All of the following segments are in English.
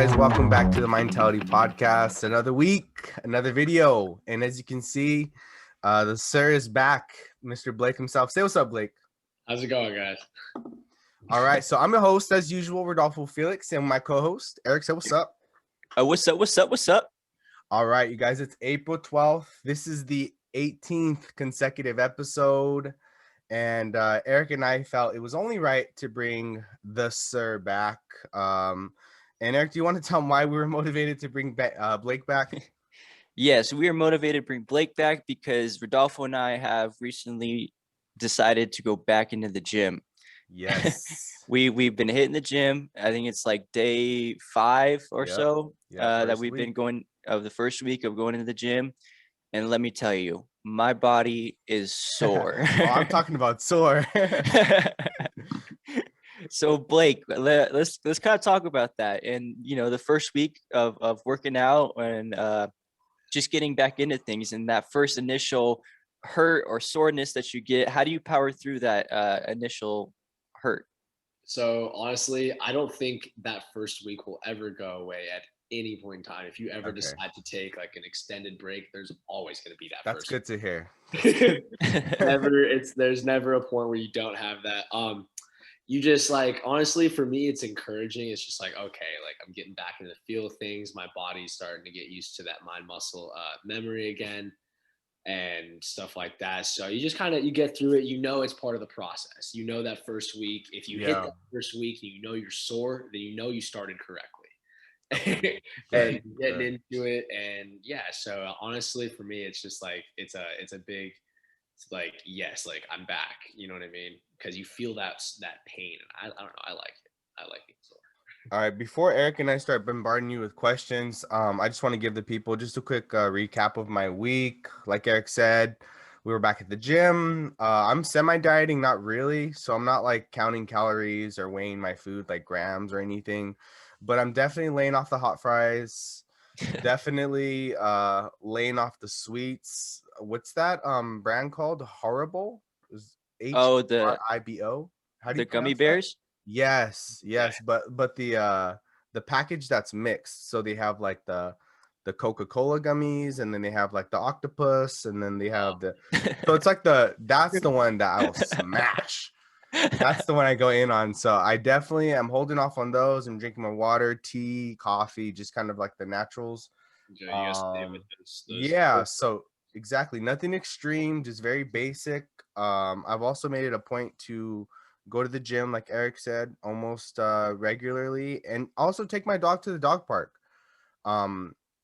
guys, welcome back to the Mindtality podcast. Another week, another video, and as you can see, the sir is back, Mr. Blake himself. Say what's up, Blake. How's it going, guys? All right, so I'm the host as usual, Rodolfo Felix, and my co-host Eric. Say what's up. What's up? All right, you guys, it's April 12th. This is the 18th consecutive episode, and Eric and I felt it was only right to bring the sir back. And Eric, do you want to tell them why we were motivated to bring Blake back? Yes, we are motivated to bring Blake back because Rodolfo and I have recently decided to go back into the gym. Yes. We've been hitting the gym. I think it's like day 5 or so that we've been going of the first week of going into the gym. And let me tell you, my body is sore. Oh, I'm talking about sore. So Blake, let's kind of talk about that. And the first week of working out and just getting back into things, and that first initial hurt or soreness that you get, how do you power through that initial hurt? So honestly, I don't think that first week will ever go away at any point in time. If you ever decide to take like an extended break, there's always going to be that. That's good to hear. There's never a point where you don't have that. You just like, honestly, for me, it's encouraging. It's just like, okay, like I'm getting back into the feel of things. My body's starting to get used to that mind muscle memory again and stuff like that. So you just you get through it. It's part of the process. That first week, if you hit that first week and you're sore, then you started correctly. And getting into it. And so honestly, for me, it's just like, it's a big, it's like, yes, like I'm back, you know what I mean? Because you feel that pain, and I don't know, I like it. I like it sore. All right, before Eric and I start bombarding you with questions, I just want to give the people just a quick recap of my week. Like Eric said, we were back at the gym. I'm semi-dieting, not really, so I'm not like counting calories or weighing my food like grams or anything, but I'm definitely laying off the hot fries. Definitely laying off the sweets. What's that brand called? Horrible? the H-R-I-B-O? How do you the gummy pronounce that? bears? Yes, but the package that's mixed. So they have like the Coca-Cola gummies, and then they have like the octopus, and then they have so it's like that's the one that I'll smash. That's the one I go in on. So I definitely am holding off on those. I'm drinking my water, tea, coffee, just kind of like the naturals. So exactly, nothing extreme, just very basic. I've also made it a point to go to the gym, like Eric said, almost regularly, and also take my dog to the dog park.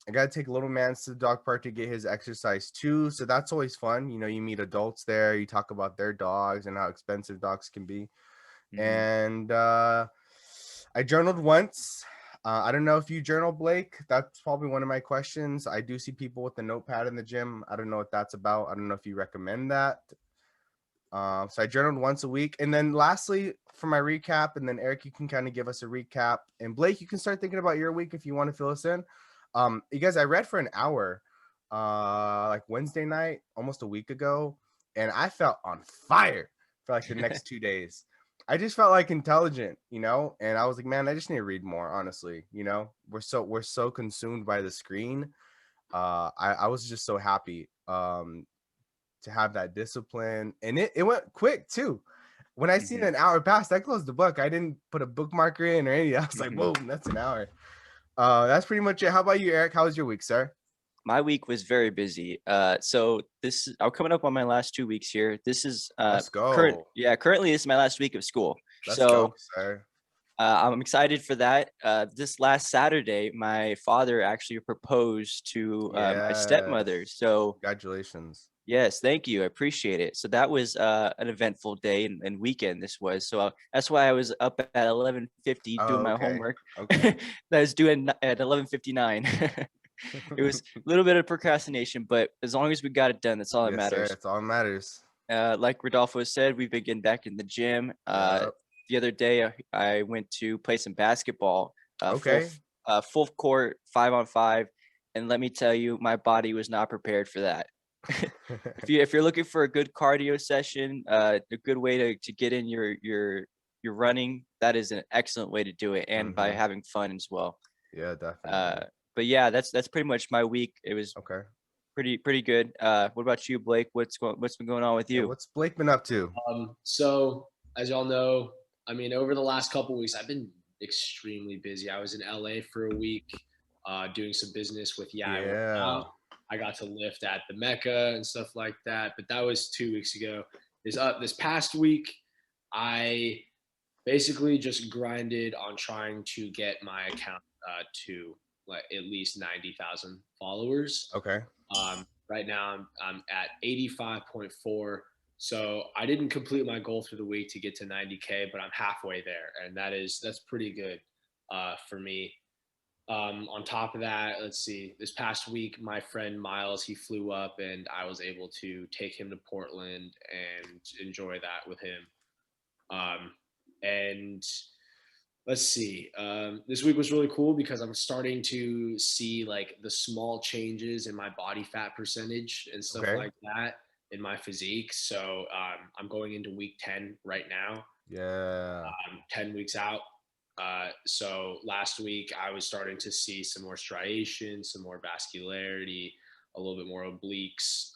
I gotta take little Mans to the dog park to get his exercise too, so that's always fun. You meet adults there, you talk about their dogs and how expensive dogs can be. And I journaled once. I don't know if you journal, Blake. That's probably one of my questions. I do see people with the notepad in the gym. I don't know what that's about. I don't know if you recommend that. So I journaled once a week. And then lastly, for my recap, and then Eric, you can kind of give us a recap. And Blake, you can start thinking about your week if you want to fill us in. You guys, I read for an hour, like Wednesday night, almost a week ago, and I felt on fire for like the next 2 days. I just felt like intelligent, and I was like, man, I just need to read more, honestly. We're so consumed by the screen. I was just so happy to have that discipline, and it went quick too. When I seen an hour pass, I closed the book. I didn't put a bookmarker in or anything. I was like, boom, that's an hour. That's pretty much it. How about you, Eric? How was your week, sir? My week was very busy. So I'm coming up on my last 2 weeks here. This is let's go. Currently this is my last week of school. Let's go, sir. I'm excited for that. This last Saturday, my father actually proposed to my stepmother. So congratulations. Yes, thank you. I appreciate it. So that was an eventful day and weekend this was. So that's why I was up at 11:50 doing my homework. Okay. That I was doing at 11:59. It was a little bit of procrastination, but as long as we got it done, that's all that matters. That's all that matters. Like Rodolfo said, we've been getting back in the gym. The other day, I went to play some basketball. Full court, 5-on-5, and let me tell you, my body was not prepared for that. If you're looking for a good cardio session, a good way to get in your running, that is an excellent way to do it, and by having fun as well. Yeah, definitely. But yeah, that's pretty much my week. It was Okay. pretty good. What about you, Blake? What's been going on with Yeah, you? what's Blake been up to? So as y'all know, I mean, over the last couple weeks, I've been extremely busy. I was in LA for a week, doing some business with I Work Yeah. Out. I got to lift at the Mecca and stuff like that, but that was 2 weeks ago. This past week, I basically just grinded on trying to get my account to like at least 90,000 followers. Okay. Right now I'm at 85.4. So I didn't complete my goal for the week to get to 90K, but I'm halfway there, and that's pretty good for me. On top of that, let's see, this past week, my friend Miles, he flew up and I was able to take him to Portland and enjoy that with him. And let's see, this week was really cool because I'm starting to see like the small changes in my body fat percentage and stuff Okay. like that in my physique. So I'm going into week 10 right now. Yeah. 10 weeks out. So last week I was starting to see some more striation, some more vascularity, a little bit more obliques.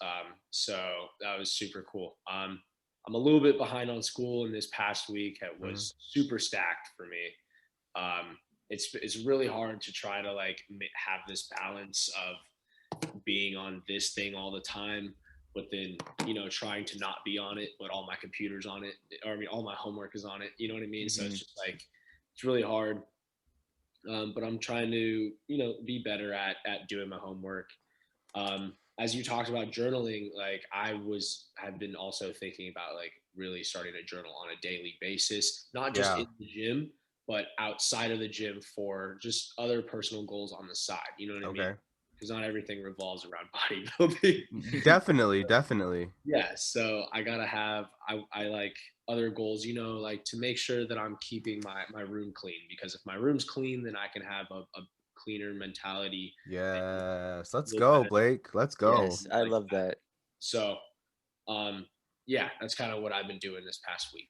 So that was super cool. I'm a little bit behind on school, and this past week it was super stacked for me. It's really hard to try to like have this balance of being on this thing all the time, but then trying to not be on it, but all my computer's on it, or I mean all my homework is on it. You know what I mean? So it's just like it's really hard. But I'm trying to be better at doing my homework. As you talked about journaling, like have been also thinking about like really starting to journal on a daily basis, not just Yeah. in the gym, but outside of the gym for just other personal goals on the side. You know what I mean? Okay. Because not everything revolves around bodybuilding. Definitely. Yeah, so I gotta have I like other goals, like to make sure that I'm keeping my room clean, because if my room's clean, then I can have a cleaner mentality. Yes. Let's Look go, at it. Blake. Let's go. Yes, I Like love that. that. So, yeah, that's kind of what I've been doing this past week.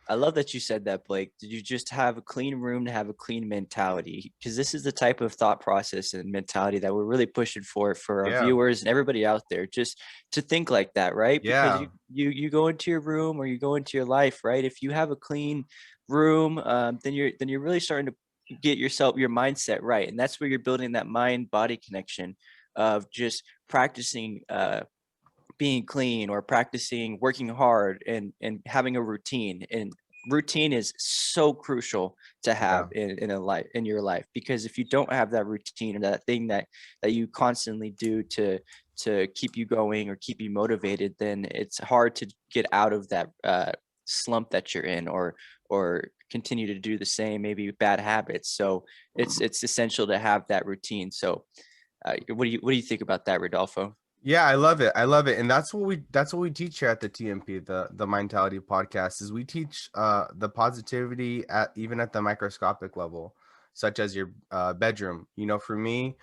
I love that you said that, Blake. Did you just have a clean room to have a clean mentality? Because this is the type of thought process and mentality that we're really pushing for our Yeah. viewers and everybody out there, just to think like that, right? Because Yeah. you go into your room or you go into your life, right? If you have a clean room, then you're really starting to get your mindset right, and that's where you're building that mind body connection of just practicing being clean or practicing working hard and having a routine. And routine is so crucial to have Yeah. in your life, because if you don't have that routine or that thing that you constantly do to keep you going or keep you motivated, then it's hard to get out of that slump that you're in, or continue to do the same maybe bad habits. So it's essential to have that routine. So what do you think about that, Rodolfo? Yeah, I love it. I love it. And that's what we teach here at the TMP, the Mindtality podcast, is we teach the positivity even at the microscopic level, such as your bedroom. For me,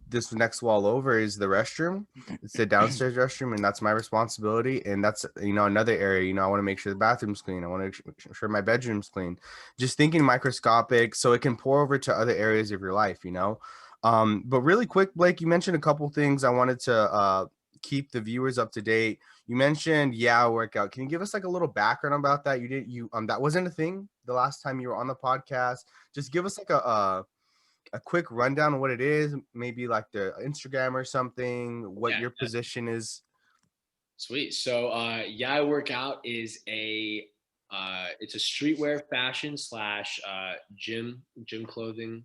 this next wall over is the restroom. It's the downstairs restroom, and that's my responsibility. And that's another area. I want to make sure the bathroom's clean. I want to make sure my bedroom's clean. Just thinking microscopic so it can pour over to other areas of your life. But really quick, Blake, you mentioned a couple things I wanted to keep the viewers up to date. You mentioned workout. Can you give us like a little background about that? That wasn't a thing the last time you were on the podcast. Just give us like a quick rundown of what it is, maybe like the Instagram or something, what your position is. Sweet. So I Work Out is it's a streetwear fashion / gym clothing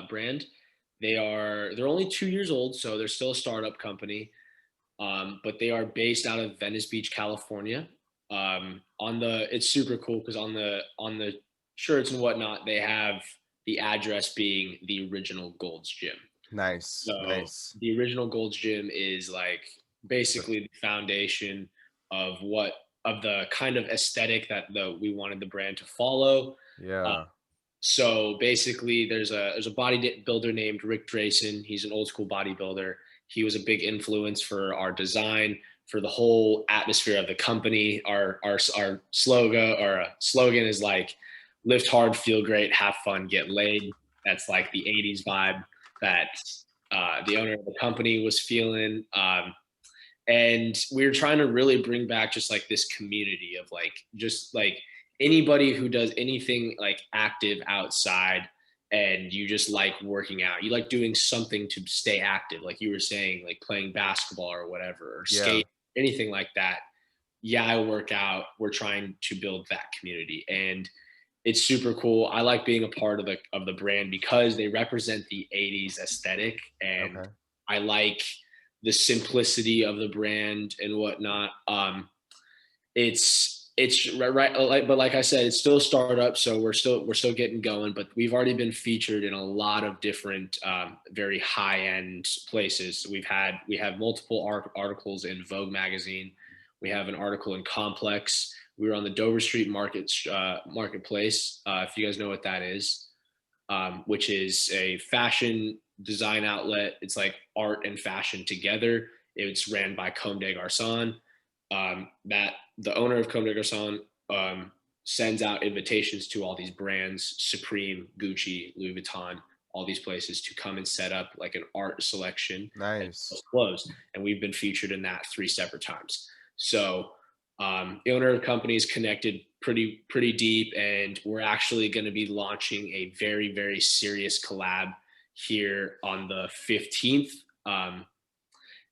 brand. They're only 2 years old, so they're still a startup company. But they are based out of Venice Beach, California. It's super cool because on the shirts and whatnot, they have the address being the original Gold's Gym. Nice. So the original Gold's Gym is like basically the foundation of the kind of aesthetic that we wanted the brand to follow. Yeah. So basically, there's a bodybuilder named Rick Drayson. He's an old school bodybuilder. He was a big influence for our design, for the whole atmosphere of the company. Our slogan is like lift hard, feel great, have fun, get laid. that's like the 80s vibe that the owner of the company was feeling. And we were trying to really bring back just like this community of like, just like anybody who does anything like active outside and you just like working out, you like doing something to stay active. Like you were saying, like playing basketball or whatever, or Yeah. skate, anything like that. Yeah, I work out. We're trying to build that community. And it's super cool. I like being a part of the brand because they represent the 80s aesthetic, and Okay. I like the simplicity of the brand and whatnot. It's right, like, but like I said, it's still a startup, so we're still getting going. But we've already been featured in a lot of different very high end places. We have multiple articles in Vogue magazine. We have an article in Complex. We were on the Dover Street Marketplace. If you guys know what that is, which is a fashion design outlet. It's like art and fashion together. It's ran by Comme des Garçons. That the owner of Comme des Garçons sends out invitations to all these brands, Supreme, Gucci, Louis Vuitton, all these places to come and set up like an art selection and Nice. clothes. And we've been featured in that 3 separate times. So the owner of the company is connected pretty deep, and we're actually going to be launching a very serious collab here on the 15th.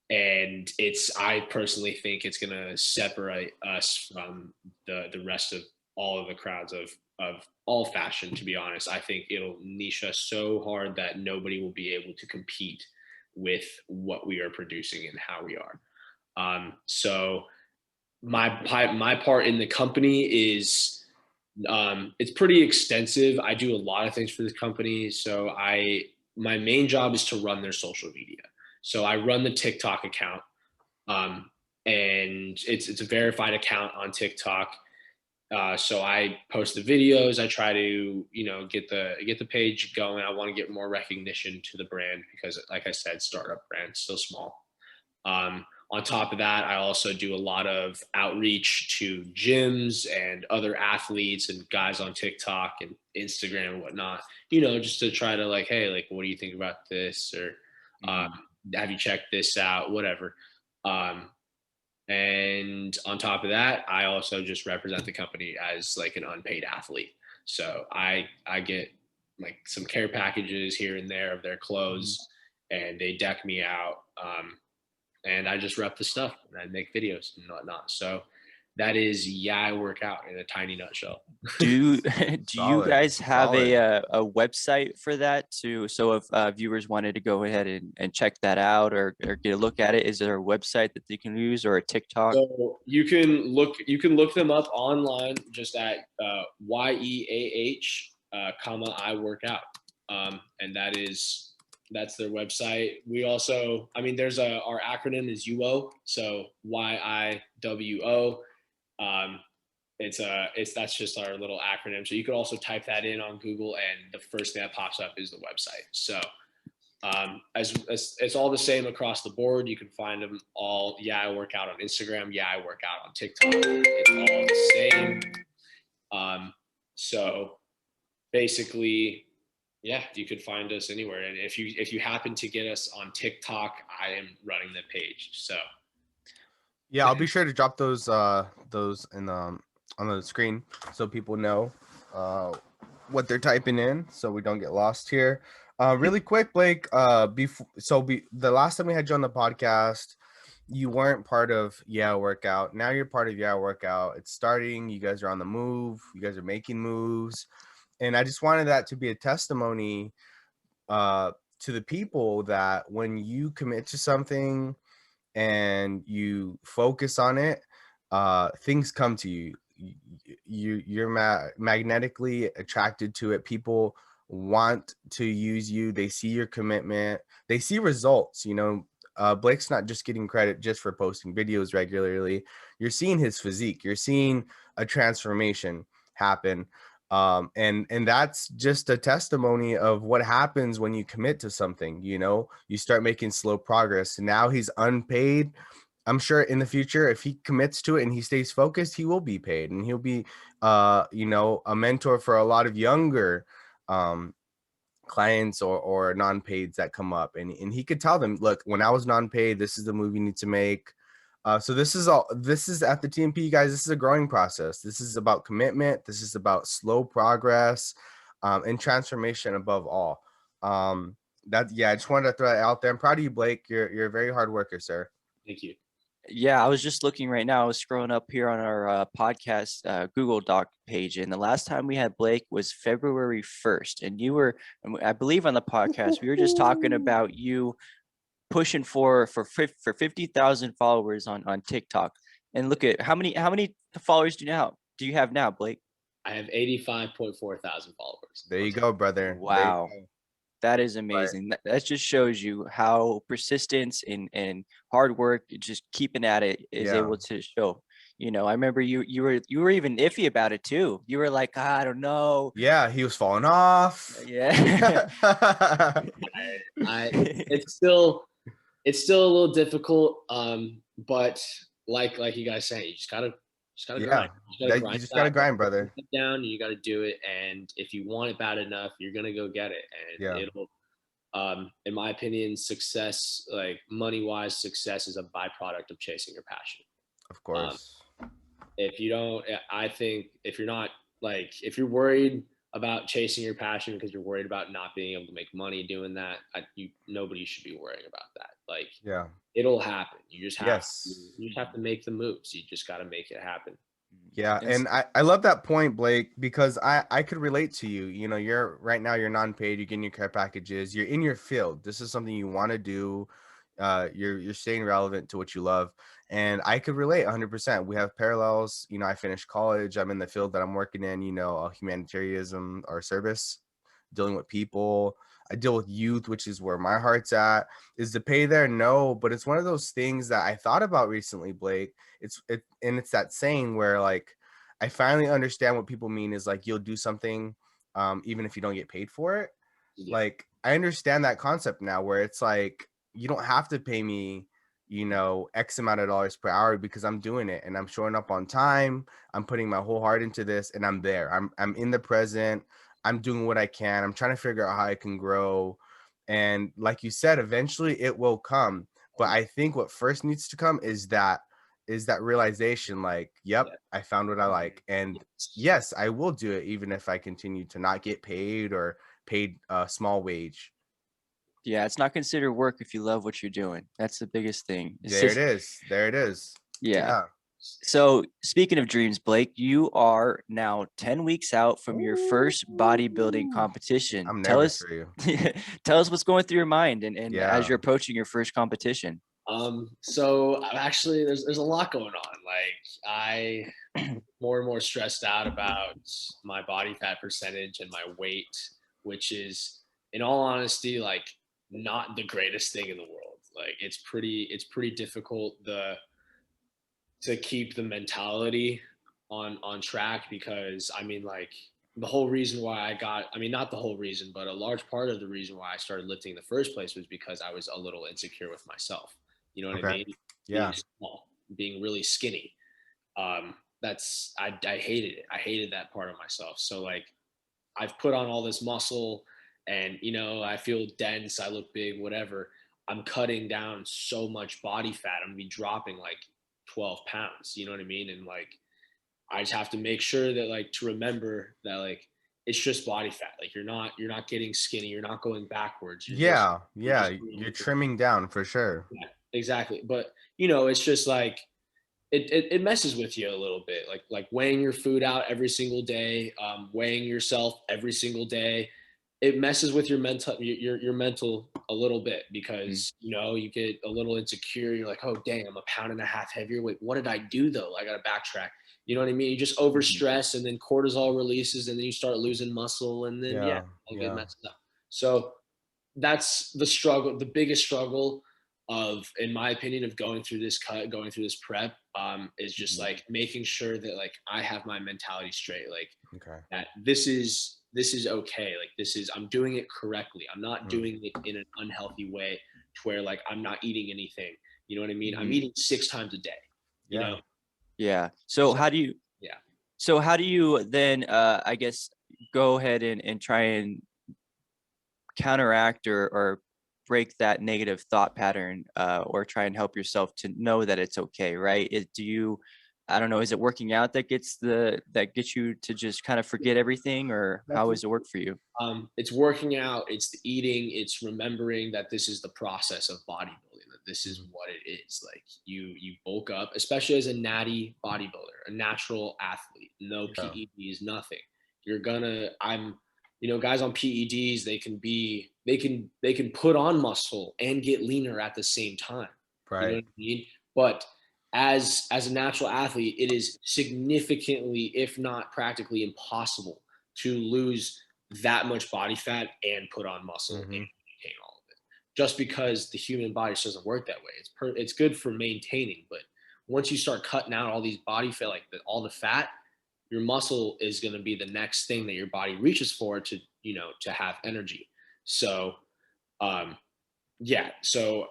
And I personally think it's going to separate us from the rest of all of the crowds of all fashion. To be honest, I think it'll niche us so hard that nobody will be able to compete with what we are producing and how we are. So my part in the company is it's pretty extensive. I do a lot of things for this company. So my main job is to run their social media. So I run the TikTok account, and it's a verified account on TikTok. So I post the videos. I try to get the page going. I want to get more recognition to the brand because, like I said, startup brand, still small. On top of that, I also do a lot of outreach to gyms and other athletes and guys on TikTok and Instagram and whatnot, just to try to like, hey, like, what do you think about this? Or have you checked this out? Whatever. And on top of that, I also just represent the company as like an unpaid athlete. So I get like some care packages here and there of their clothes, and they deck me out. And I just rep the stuff and I make videos and whatnot. So that is I work out in a tiny nutshell. Do you Solid. guys have Solid. a website for that too? So if viewers wanted to go ahead and check that out or get a look at it, is there a website that they can use or a TikTok? So you can look them up online just at YEAH, comma I work out, and that's their website. We also, there's our acronym is UO, so YIWO. That's just our little acronym. So you could also type that in on Google, and the first thing that pops up is the website. So as it's all the same across the board. You can find them all. I work out on Instagram. I work out on TikTok. It's all the same. So basically, you could find us anywhere. And if you happen to get us on TikTok, I am running the page. So I'll be sure to drop those in on the screen so people know what they're typing in, so we don't get lost here. Really quick, Blake. The last time we had you on the podcast, you weren't part of Workout. Now you're part of Workout. It's starting. You guys are on the move. You guys are making moves. And I just wanted that to be a testimony to the people that when you commit to something and you focus on it, things come to you. You're magnetically attracted to it. People want to use you. They see your commitment. They see results. Blake's not just getting credit just for posting videos regularly. You're seeing his physique. You're seeing a transformation happen. And that's just a testimony of what happens when you commit to something. You start making slow progress. Now he's unpaid. I'm sure in the future, if he commits to it and he stays focused, he will be paid, and he'll be a mentor for a lot of younger clients or non-paids that come up, and he could tell them, look, when I was non-paid, this is the move you need to make. So this is at the TMP, guys. This is a growing process. This is about commitment. This is about slow progress, and transformation above all. I just wanted to throw that out there. I'm proud of you, Blake. You're a very hard worker, sir. Thank you. Yeah, I was just looking right now. I was scrolling up here on our podcast Google Doc page, and the last time we had Blake was February 1st. And you were, I believe, on the podcast, we were just talking about you pushing for 50,000 followers on TikTok. And look at how many followers do you have now, Blake? I have 85.4 thousand followers. There you go, brother. Wow. That is amazing. Right. That just shows you how persistence and hard work, just keeping at it, is able to show. You know, I remember you were even iffy about it too. You were like, I don't know. Yeah, he was falling off. Yeah. It's still a little difficult. But like you guys say, you just gotta grind. You just gotta grind, brother. Sit down, you gotta do it. And if you want it bad enough, you're gonna go get it. And it'll, in my opinion, success, like money-wise, success is a byproduct of chasing your passion. Of course. If you don't, I think if you're worried about chasing your passion because you're worried about not being able to make money doing that, nobody should be worrying about that. Like, it'll happen. You just have to make the moves. You just got to make it happen. Yeah. And I love that point, Blake, because I could relate to you. You know, you're non-paid, you're getting your care packages, you're in your field. This is something you want to do. You're staying relevant to what you love. And I could relate 100%. We have parallels. You know, I finished college. I'm in the field that I'm working in, humanitarianism or service, dealing with people. I deal with youth, which is where my heart's at. Is the pay there? No, but it's one of those things that I thought about recently, Blake. It's that saying where, like, I finally understand what people mean is like, you'll do something even if you don't get paid for it. Yeah. Like, I understand that concept now, where it's like, you don't have to pay me, X amount of dollars per hour, because I'm doing it and I'm showing up on time. I'm putting my whole heart into this and I'm there. I'm in the present. I'm doing what I can. I'm trying to figure out how I can grow. And like you said, eventually it will come. But I think what first needs to come is that realization, like, yep, I found what I like. And yes, I will do it, even if I continue to not get paid or paid a small wage. Yeah, it's not considered work if you love what you're doing. That's the biggest thing. There it is. Yeah. So speaking of dreams, Blake, you are now 10 weeks out from your first bodybuilding competition. I'm nervous for you. Tell us what's going through your mind and as you're approaching your first competition. So actually there's a lot going on. Like, I more and more stressed out about my body fat percentage and my weight, which is, in all honesty, like, not the greatest thing in the world. Like, it's pretty difficult to keep the mentality on track, because I mean, like, the whole reason why not the whole reason, but a large part of the reason why I started lifting in the first place was because I was a little insecure with myself. You know what I mean? Yeah. Being small, being really skinny. I hated it. I hated that part of myself. So, like, I've put on all this muscle and, I feel dense, I look big, whatever. I'm cutting down so much body fat. I'm gonna be dropping like 12 pounds, you know what I mean? And, like, I just have to make sure that, like, to remember that, like, it's just body fat. Like, you're not getting skinny. You're not going backwards. You're trimming down for sure. Yeah, exactly. But, it's just like, it messes with you a little bit, like weighing your food out every single day, weighing yourself every single day. It messes with your mental a little bit, because you get a little insecure. You're like, oh dang, I'm a pound and a half heavier. Wait, what did I do though? I gotta backtrack. You know what I mean? You just overstress, and then cortisol releases, and then you start losing muscle, and then it'll get messed up. So that's the struggle, the biggest struggle in my opinion, of going through this prep, is just like making sure that, like, I have my mentality straight, like, that this is okay. Like, I'm doing it correctly. I'm not doing it in an unhealthy way to where, like, I'm not eating anything. You know what I mean? I'm eating 6 times a day. You know? Yeah. So how do you then, I guess, go ahead and try and counteract or break that negative thought pattern, or try and help yourself to know that it's okay, right? I don't know, is it working out that gets you to just kind of forget everything, or how does it work for you? It's working out, it's the eating, it's remembering that this is the process of bodybuilding, that this is Mhm. what it is. Like you bulk up, especially as a natty bodybuilder, a natural athlete, no Yeah. PEDs, nothing. You're gonna, guys on PEDs, they can put on muscle and get leaner at the same time. You know Right. what I mean? But as a natural athlete, it is significantly, if not practically impossible to lose that much body fat and put on muscle and Hmm. maintain all of it. Just because the human body just doesn't work that way. It's good for maintaining, but once you start cutting out all these body fat, like all the fat, your muscle is going to be the next thing that your body reaches for to have energy. So um, yeah. So,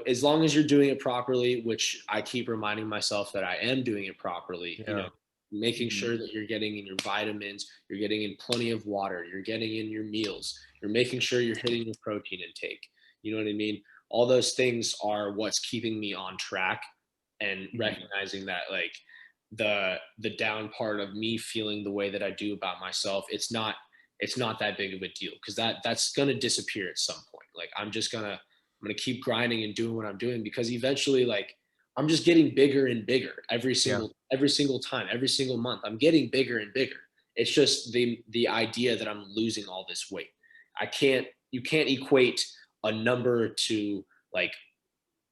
as long as you're doing it properly, which I keep reminding myself that I am doing it properly, Yeah. making Mhm. sure that you're getting in your vitamins, you're getting in plenty of water, you're getting in your meals, you're making sure you're hitting your protein intake. You know what I mean? All those things are what's keeping me on track, and Mhm. recognizing that, like, the down part of me feeling the way that I do about myself, it's not that big of a deal, because that's gonna disappear at some point. Like, I'm gonna keep grinding and doing what I'm doing, because eventually, like, I'm just getting bigger and bigger Yeah. every single time, every single month. I'm getting bigger and bigger. It's just the idea that I'm losing all this weight. You can't equate a number to, like,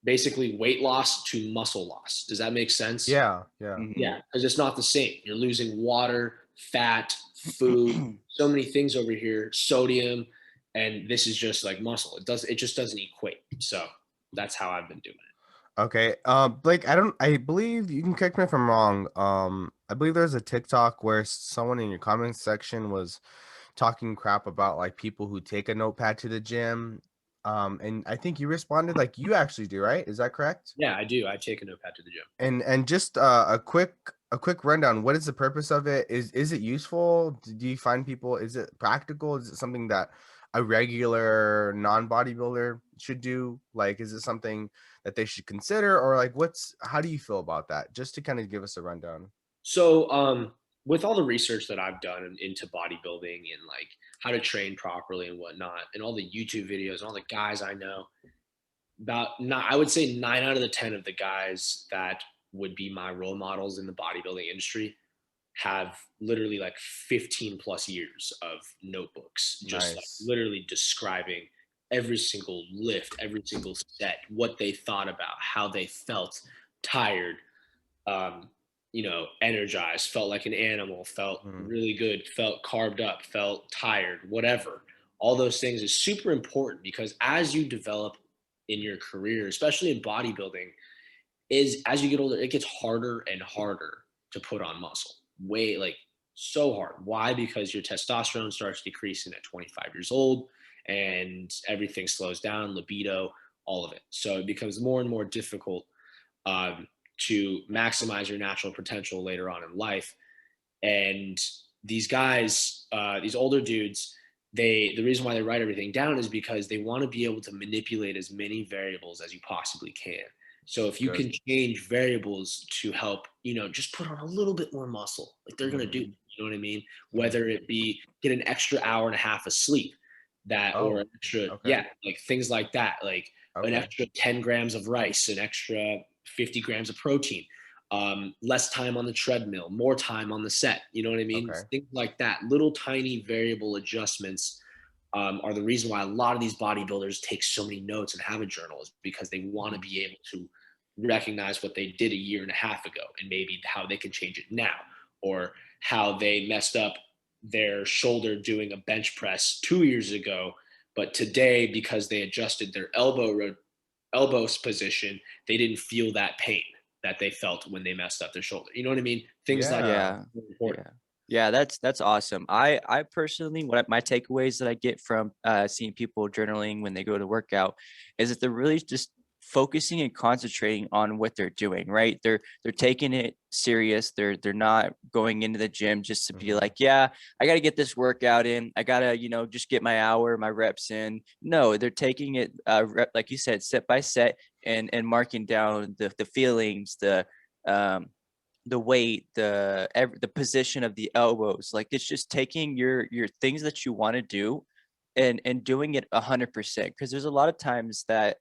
basically weight loss to muscle loss. Does that make sense? Yeah. Yeah. Mhm. Yeah, because it's not the same. You're losing water, fat, food, so many things over here, sodium, and this is just like muscle. It just doesn't equate. So that's how I've been doing it. Okay. Blake, I believe you can correct me if I'm wrong. I believe there's a TikTok where someone in your comments section was talking crap about like people who take a notepad to the gym. And I think you responded like you actually do, right? Is that correct? Yeah, I do. I take a notepad to the gym. And just a quick rundown. What is the purpose of it? Is it useful? Do you find people? Is it practical? Is it something that a regular non-bodybuilder should do? Like, is it something that they should consider, or like, how do you feel about that? Just to kind of give us a rundown. So, with all the research that I've done into bodybuilding and, like, how to train properly and whatnot, and all the YouTube videos and all the guys I know, I would say 9 out of the 10 of the guys that would be my role models in the bodybuilding industry have literally like 15 plus years of notebooks, just like Nice. literally describing every single lift, every single set, what they thought about, how they felt, tired, energized, felt like an animal, felt Mm, really good, felt carved up, felt tired, whatever. All those things is super important, because as you develop in your career, especially in bodybuilding, is as you get older, it gets harder and harder to put on muscle. Way, like, so hard. Why? Because your testosterone starts decreasing at 25 years old, and everything slows down, libido, all of it. So it becomes more and more difficult, um, to maximize your natural potential later on in life. And these guys, these older dudes, the reason why they write everything down is because they want to be able to manipulate as many variables as you possibly can. So if you good. can change variables to help, just put on a little bit more muscle, like they're gonna do, Hmm. you know what I mean? Hmm. Whether it be get an extra hour and a half of sleep, or Oh, an extra, okay. yeah, like things like that, like an Okay. extra 10 grams of rice, an extra 50 grams of protein, less time on the treadmill, more time on the set. You know what I mean? Okay. Things like that. Little tiny variable adjustments, are the reason why a lot of these bodybuilders take so many notes and have a journal, is because they want to Mhm. be able to recognize what they did a year and a half ago, and maybe how they can change it now, or how they messed up their shoulder doing a bench press 2 years ago, but today, because they adjusted their elbow position, they didn't feel that pain that they felt when they messed up their shoulder. You know what I mean? Things like that Yeah. Yeah. are important. Yeah. Yeah, that's awesome. I personally, my takeaways that I get from seeing people journaling when they go to workout is that they're really just focusing and concentrating on what they're doing, right? They're taking it serious. They're not going into the gym just to be like, yeah, I got to get this workout in. I got to, just get my hour, my reps in. No, they're taking it like you said, set by set, and marking down the feelings, the weight, the position of the elbows. Like, it's just taking your things that you want to do and doing it 100%. Because there's a lot of times that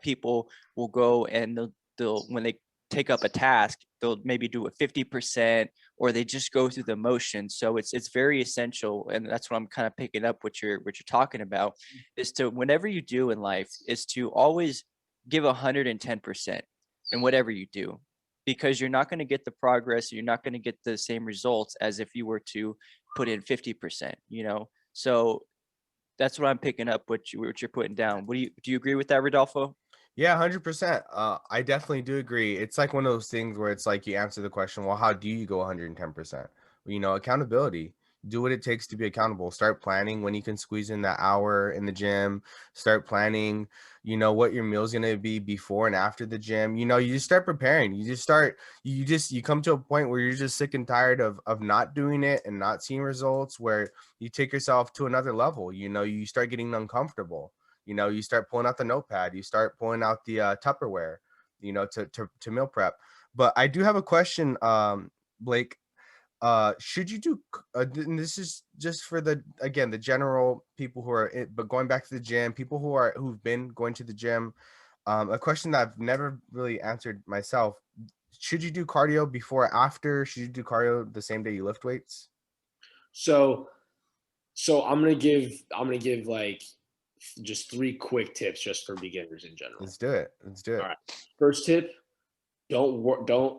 people will go and they'll when they take up a task, they'll maybe do it 50%, or they just go through the motion. So it's very essential, and that's what I'm kind of picking up what you're talking about, is to, whenever you do in life, is to always give 110% in whatever you do, because you're not going to get the progress, you're not going to get the same results as if you were to put in 50%, So that's what I'm picking up, what you're putting down. Do you agree with that, Rodolfo? Yeah, 100%. I definitely do agree. It's like one of those things where it's like you answer the question, well, how do you go 110%? Accountability. Do what it takes to be accountable. Start planning when you can squeeze in that hour in the gym. Start planning, what your meal's going to be before and after the gym. You just start preparing. You come to a point where you're just sick and tired of not doing it and not seeing results, where you take yourself to another level. You start getting uncomfortable. You start pulling out the notepad, you start pulling out the Tupperware, to meal prep. But I do have a question, Blake. Should you do, and this is just for the general people who are, but going back to the gym, people who've been going to the gym, a question that I've never really answered myself. Should you do cardio before or after? Should you do cardio the same day you lift weights? So I'm gonna give like just 3 quick tips just for beginners in general. Let's do it. All right. First tip: don't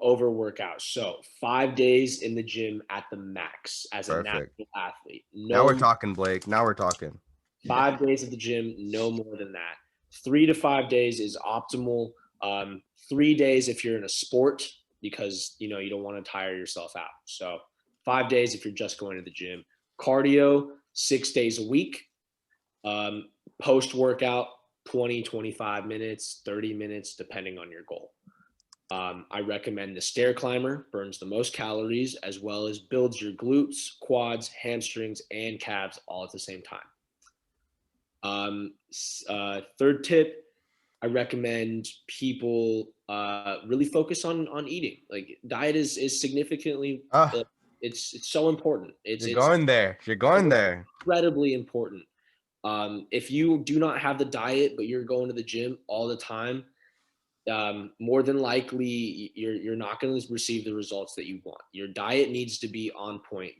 overwork out. So 5 days in the gym at the max as a Perfect. natural athlete. Now we're talking, Blake. Now we're talking. 5 days at the gym, no more than that. 3 to 5 days is optimal. 3 days if you're in a sport, because you don't want to tire yourself out. So 5 days if you're just going to the gym. Cardio 6 days a week. Post workout 20, 25 minutes, 30 minutes, depending on your goal. I recommend the stair climber, burns the most calories, as well as builds your glutes, quads, hamstrings, and calves all at the same time. Third tip, I recommend people really focus on eating. Like, diet is significantly, it's so important. You're going there. Incredibly important. If you do not have the diet, but you're going to the gym all the time, more than likely you're not going to receive the results that you want. Your diet needs to be on point.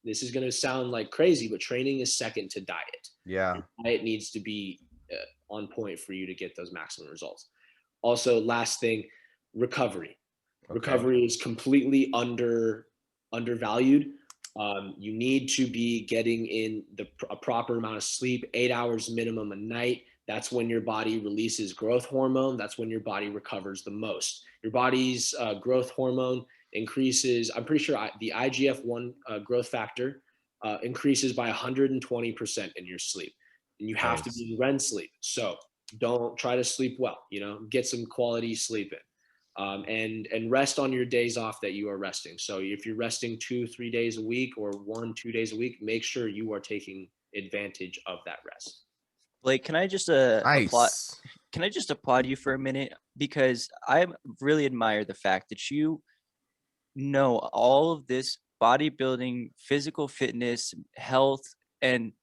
This is going to sound like crazy, but training is second to diet. Yeah. Your diet needs to be on point for you to get those maximum results. Also, last thing, recovery. Okay. Recovery is completely undervalued. You need to be getting in a proper amount of sleep, 8 hours minimum a night. That's when your body releases growth hormone. That's when your body recovers the most. Your body's growth hormone increases, I'm pretty sure the IGF-1 growth factor increases by 120% in your sleep. And you have to be in REM sleep. So don't try to sleep well, get some quality sleep in. And rest on your days off that you are resting. So if you're resting 2-3 days a week or 1-2 days a week, make sure you are taking advantage of that rest. Blake, can I just applaud you for a minute? Because I really admire the fact that you know all of this bodybuilding, physical fitness, health, and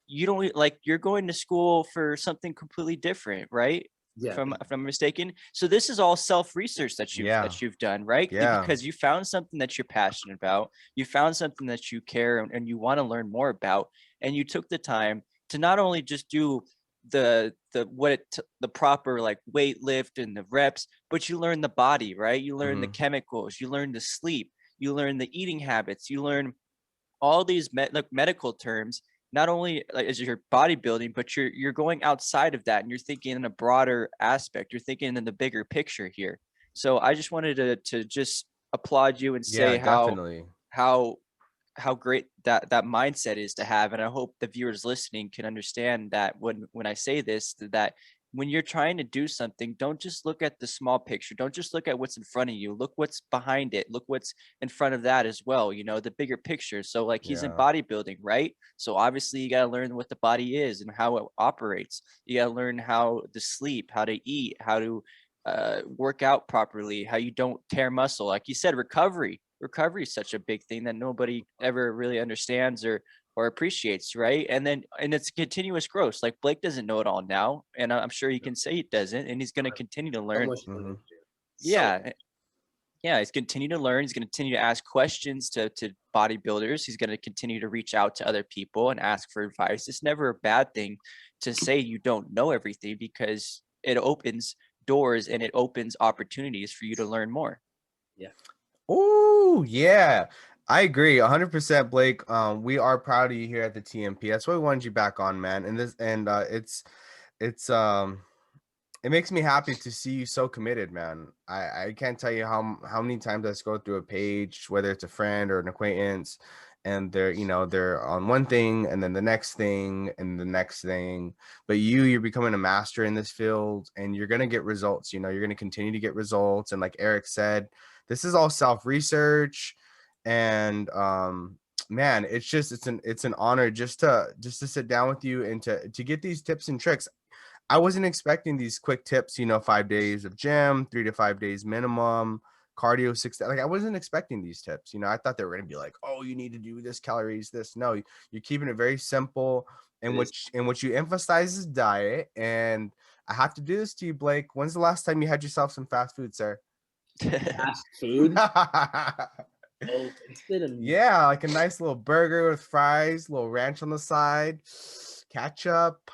you don't, like, you're going to school for something completely different, right? Yeah. If I'm mistaken. So this is all self-research that you've done, right? Yeah. Because you found something that you're passionate about, you found something that you care and you want to learn more about, and you took the time to not only just do the proper like weight lift and the reps, but you learn the body, right? You learn the chemicals, you learn the sleep, you learn the eating habits, you learn all these medical terms. Not only as you're bodybuilding, but you're going outside of that and you're thinking in a broader aspect. You're thinking in the bigger picture here. So I just wanted to just applaud you and say how great that mindset is to have. And I hope the viewers listening can understand that when I say this, that when you're trying to do something, don't just look at the small picture. Don't just look at what's in front of you. Look what's behind it. Look what's in front of that as well, you know, the bigger picture. So like he's in Yeah. bodybuilding, right? So obviously you got to learn what the body is and how it operates. You got to learn how to sleep, how to eat, how to work out properly, how you don't tear muscle. Like you said, recovery is such a big thing that nobody ever really understands or appreciates, right? And it's continuous growth. Like Blake doesn't know it all now, and I'm sure he can say he doesn't, and he's going to continue to So learn. much fun to Mhm. do. So Yeah, yeah, he's continue to learn. He's going to continue to ask questions to bodybuilders. He's going to continue to reach out to other people and ask for advice. It's never a bad thing to say you don't know everything, because it opens doors and it opens opportunities for you to learn more. yeah. Oh, yeah. I agree 100%, Blake. We are proud of you here at the TMP. That's why we wanted you back on, man. And it's it makes me happy to see you so committed, man. I can't tell you how many times I scroll through a page, whether it's a friend or an acquaintance, and they're on one thing and then the next thing and the next thing. But you're becoming a master in this field, and you're gonna get results. You're gonna continue to get results. And like Eric said, this is all self-research, and man, it's an honor just to sit down with you and to get these tips and tricks. I wasn't expecting these quick tips, 5 days of gym, 3 to 5 days minimum, cardio 6. Like I wasn't expecting these tips. I thought they were going to be like, oh, you need to do this calories, this. No, you're keeping it very simple. It And is what you emphasize is diet. And I have to do this to you, Blake. When's the last time you had yourself some fast food, sir? fast food. Oh, it's been a Yeah, like a nice little burger with fries, little ranch on the side, ketchup.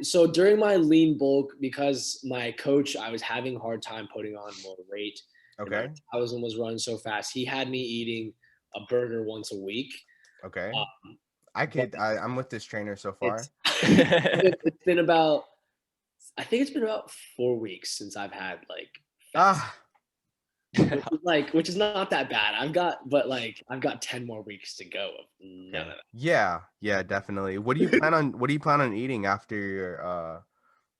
so during my lean bulk, because my coach, I was having a hard time putting on more weight, and my Okay. metabolism was running so fast. He had me eating a burger once a week. Okay. Um, but I'm with this trainer so far. it's it's been about, I think it's been about 4 weeks since I've had like fast, Ah, which is not that bad. I've got 10 more weeks to go of none of okay. that. Yeah, definitely. What do you plan on eating after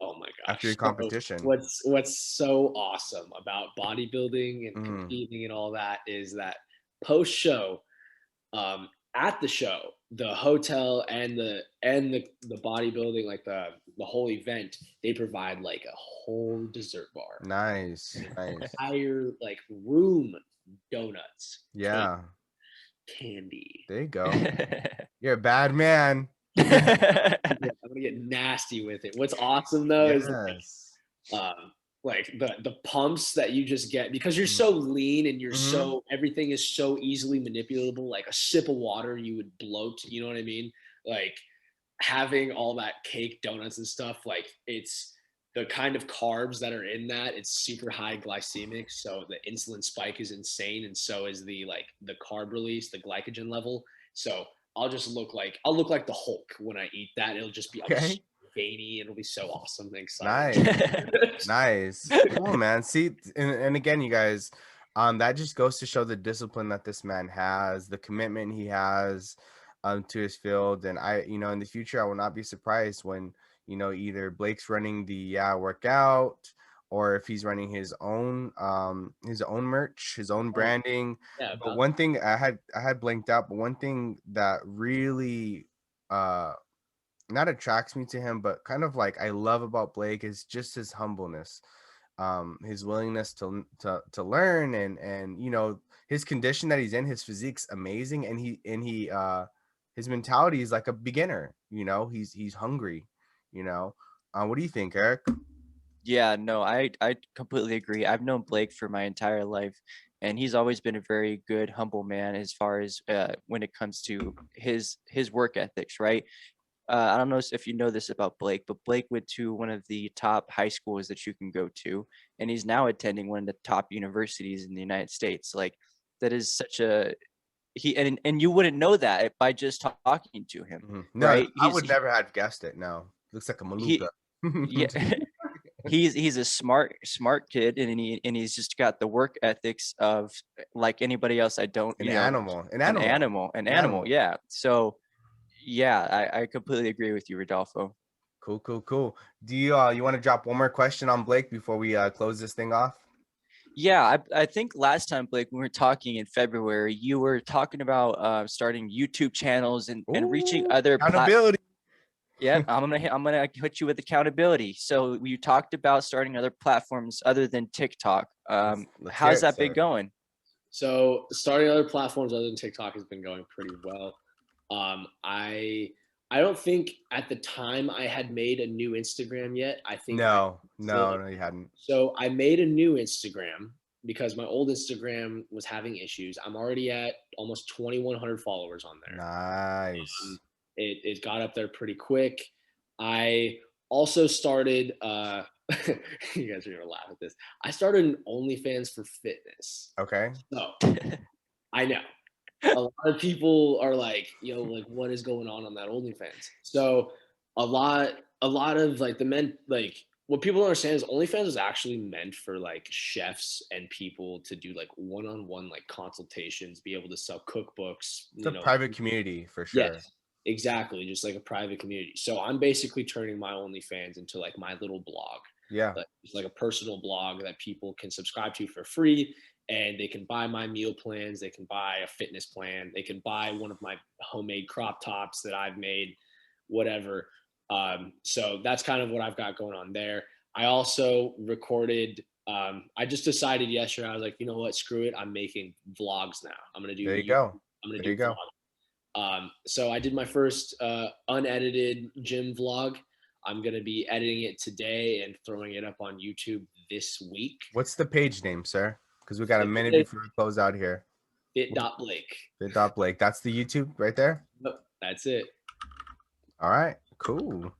Oh my your gosh. So competition? what's so awesome about bodybuilding and Mm, competing and all that is that post show, at the show, the hotel and the bodybuilding, like the whole event, they provide like a whole dessert bar, nice, an nice. entire like room, donuts, cake, Yeah, candy. there you go. You're a bad man. I'm gonna get nasty with it. What's awesome though is Yes. like the pumps that you just get because you're Mm, so lean and you're mhm. so everything is so easily manipulatable. Like a sip of water, you would bloat. You know what I mean? Like having all that cake, donuts, and stuff. Like it's the kind of carbs that are in that. It's super high glycemic, so the insulin spike is insane, and so is the carb release, the glycogen level. So I'll look like the Hulk when I eat that. I'll be so Okay. veiny. It'll be so awesome and exciting. Nice. Nice. Cool, man. See, and again, you guys, that just goes to show the discipline that this man has, the commitment he has to his field. And in the future, I will not be surprised when, either Blake's running the workout, or if he's running his own merch, his own Oh, branding. yeah, But about one thing I had blanked out, but one thing that really uh not attracts me to him, but kind of like I love about Blake is just his humbleness, his willingness to learn, and his condition that he's in, his physique's amazing, and his mentality is like a beginner. He's hungry. What do you think, Eric? Yeah, no, I completely agree. I've known Blake for my entire life, and he's always been a very good, humble man as far as when it comes to his work ethics, right? I don't know if you know this about Blake, but Blake went to one of the top high schools that you can go to, and he's now attending one of the top universities in the United States. Like that is such a he and you wouldn't know that by just talking to him, No, right? I would never have guessed it. No, looks like a maluka. He yeah. He's a smart kid, and he's just got the work ethics of like anybody else. I don't, An animal, an animal, an an animal. animal. Yeah. So yeah, I completely agree with you, Rodolfo. Cool. Do you you want to drop one more question on Blake before we close this thing off? Yeah, I think last time, Blake, when we were talking in February, you were talking about starting YouTube channels and reaching other accountability. Yeah, I'm gonna hit you with accountability. So you talked about starting other platforms other than TikTok. Let's how's that been going? So starting other platforms other than TikTok has been going pretty well. I don't think at the time I had made a new Instagram yet. I think no, you hadn't. So I made a new Instagram because my old Instagram was having issues. I'm already at almost 2,100 followers on there. Nice. It got up there pretty quick. I also started you guys are gonna laugh at this. I started an OnlyFans for fitness. Okay. So I know a lot of people are like, like what is going on that OnlyFans? So a lot of like the men, like what people don't understand is OnlyFans is actually meant for like chefs and people to do like one-on-one like consultations, be able to sell cookbooks. It's a private community for sure. Yes, exactly, just like a private community. So I'm basically turning my OnlyFans into like my little blog. Yeah, it's like a personal blog that people can subscribe to for free, and they can buy my meal plans, they can buy a fitness plan, they can buy one of my homemade crop tops that I've made, whatever. So that's kind of what I've got going on there. I also recorded, I just decided yesterday, I was like, you know what, screw it, I'm making vlogs now. I'm gonna do there you go. I'm gonna do vlogs. So I did my first unedited gym vlog. I'm going to be editing it today and throwing it up on YouTube this week. What's the page name, sir? Because we got a minute before we close out here. Fit.Blake. Fit.Blake. That's the YouTube right there? Yep, that's it. All right, cool.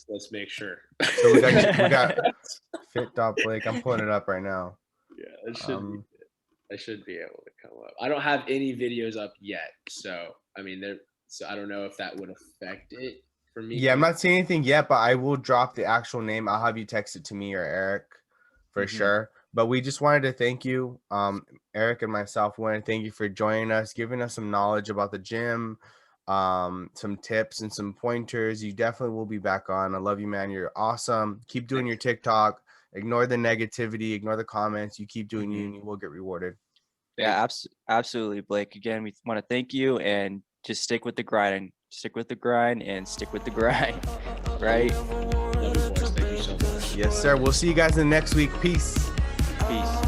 Let's make sure. So we got Fit.Blake. I'm pulling it up right now. Yeah, I should be able to come up. I don't have any videos up yet. So, I mean, so I don't know if that would affect it. For me, yeah, I'm not seeing anything yet, but I will drop the actual name. I'll have you text it to me or Eric for sure. But we just wanted to thank you, Eric and myself. Want to thank you for joining us, giving us some knowledge about the gym, some tips and some pointers. You definitely will be back on. I love you, man. You're awesome. Keep doing your TikTok. Ignore the negativity. Ignore the comments. You keep doing you, and you will get rewarded. Yeah, absolutely, Blake. Again, we want to thank you, and just stick with the grind. Stick with the grind and stick with the grind, right? Love you, boys. Thank you so much. Yes, sir. We'll see you guys in the next week. Peace. Peace.